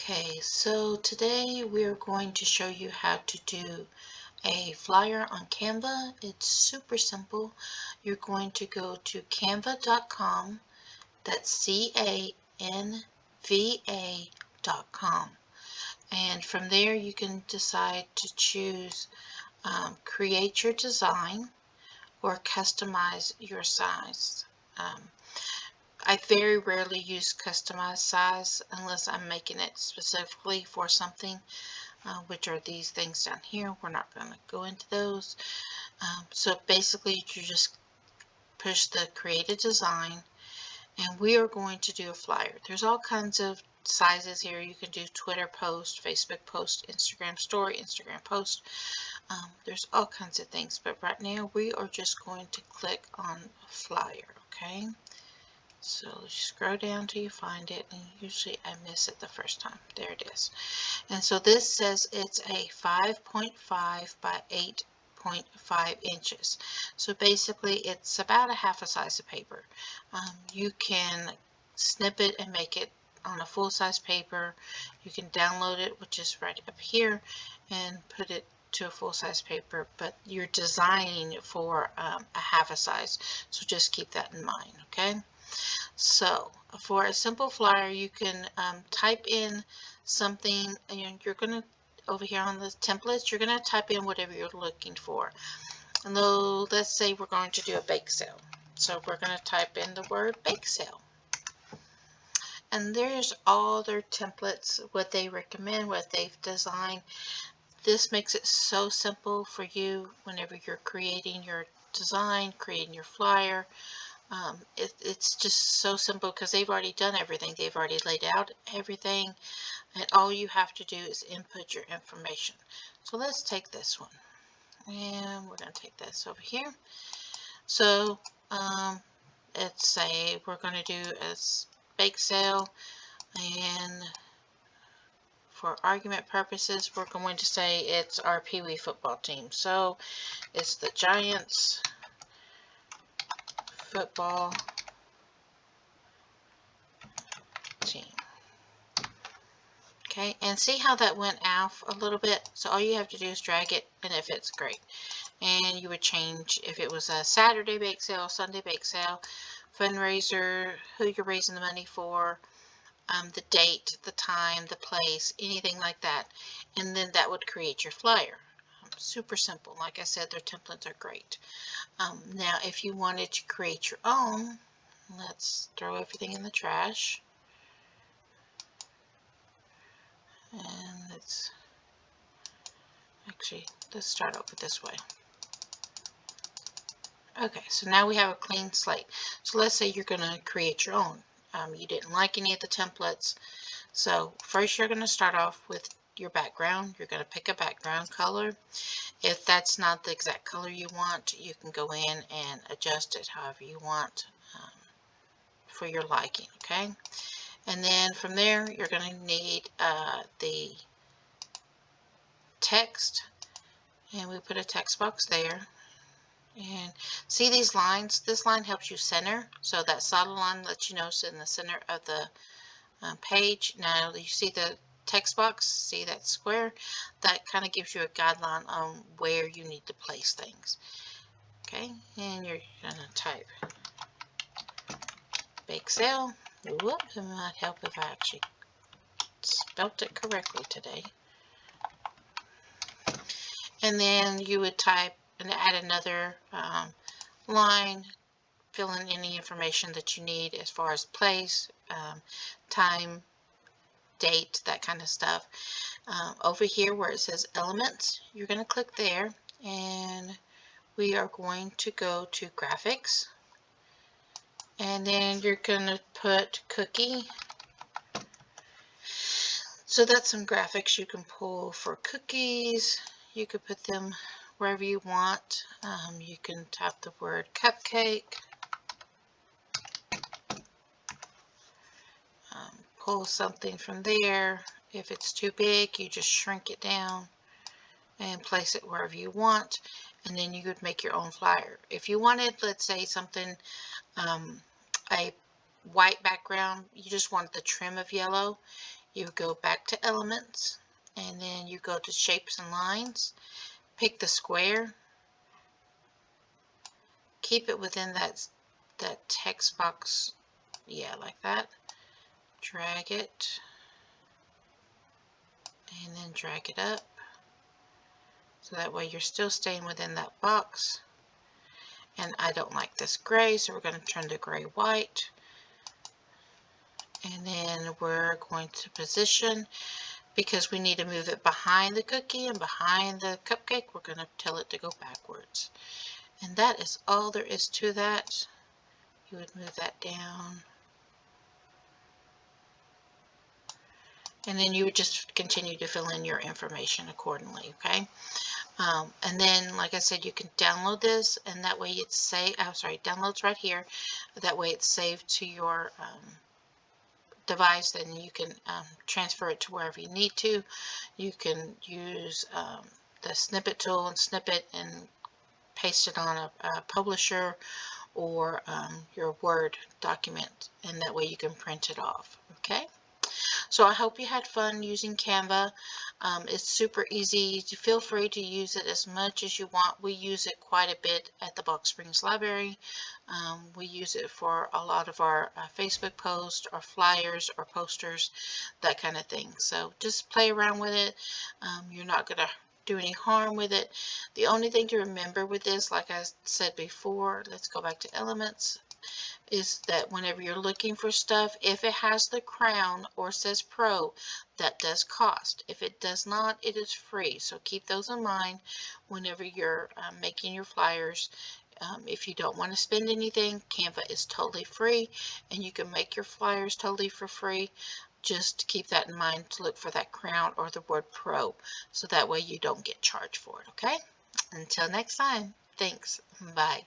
Okay, so today we're going to show you how to do a flyer on Canva. It's super simple. You're going to go to canva.com. That's CANVA.com. And from there you can decide to choose create your design or customize your size. I very rarely use customized size unless I'm making it specifically for something, which are these things down here. We're not going to go into those. So basically you just push the create a design, and we are going to do a flyer. There's all kinds of sizes here. You can do Twitter post, Facebook post, Instagram story, Instagram post. There's all kinds of things, but right now we are just going to click on flyer. Okay, so scroll down till you find it, and usually I miss it the first time. There it is. And so this says it's a 5.5 by 8.5 inches. So basically it's about a half a size of paper. You can snip it and make it on a full-size paper. You can download it, which is right up here, and put it to a full-size paper, but you're designing for a half a size, so just keep that in mind. Okay, so for a simple flyer, you can type in something, and you're going to, over here on the templates, you're going to type in whatever you're looking for. And though, let's say we're going to do a bake sale. So we're going to type in the word bake sale. And there's all their templates, what they recommend, what they've designed. This makes it so simple for you whenever you're creating your design, creating your flyer. It's just so simple because they've already done everything. They've already laid out everything, and all you have to do is input your information. So let's take this one, and we're going to take this over here. So let's say we're going to do a bake sale, and for argument purposes we're going to say it's our Pee Wee football team. So it's the Giants football team. Okay, and see how that went off a little bit? So all you have to do is drag it, and if it's great. And you would change if it was a Saturday bake sale, Sunday bake sale, fundraiser, who you're raising the money for, the date, the time, the place, anything like that. And then that would create your flyer. Super simple. Like I said, their templates are great. Now, if you wanted to create your own, let's throw everything in the trash. And let's start over this way. Okay, so now we have a clean slate. So let's say you're going to create your own. You didn't like any of the templates. So first you're going to start off with your background. You're going to pick a background color. If that's not the exact color you want, you can go in and adjust it however you want for your liking. Okay, and then from there you're going to need the text, and we put a text box there. And see these lines? This line helps you center, so that solid line lets you know it's in the center of the page. Now you see the text box, see that square? That kind of gives you a guideline on where you need to place things. Okay, and you're going to type bake sale. Whoop, it might help if I actually spelt it correctly today. And then you would type and add another line, fill in any information that you need as far as place, time, date, that kind of stuff. Over here where it says elements, you're going to click there, and we are going to go to graphics, and then you're going to put cookie. So that's some graphics you can pull for cookies. You could put them wherever you want. You can type the word cupcake. Pull something from there. If it's too big, you just shrink it down and place it wherever you want, and then you could make your own flyer. If you wanted, let's say something, a white background, you just want the trim of yellow, you go back to Elements, and then you go to Shapes and Lines, pick the square, keep it within that text box, yeah, like that, drag it, and then drag it up, so that way you're still staying within that box. And I don't like this gray, so we're going to turn the gray white. And then we're going to position, because we need to move it behind the cookie and behind the cupcake, we're going to tell it to go backwards. And that is all there is to that. You would move that down. And then you would just continue to fill in your information accordingly, okay? And then, like I said, you can download this, and that way it's saved. I'm sorry, downloads right here. That way it's saved to your device, and you can transfer it to wherever you need to. You can use the snippet tool and snip it and paste it on a publisher or your Word document, and that way you can print it off. Okay, so I hope you had fun using Canva. It's super easy. Feel free to use it as much as you want. We use it quite a bit at the Box Springs Library. We use it for a lot of our Facebook posts or flyers or posters, that kind of thing. So just play around with it. You're not going to do any harm with it. The only thing to remember with this, like I said before, let's go back to Elements, is that whenever you're looking for stuff, if it has the crown or says Pro, that does cost. If it does not, it is free. So keep those in mind whenever you're making your flyers. If you don't want to spend anything, Canva is totally free, and you can make your flyers totally for free. Just keep that in mind to look for that crown or the word Pro, so that way you don't get charged for it, okay? Until next time, thanks. Bye.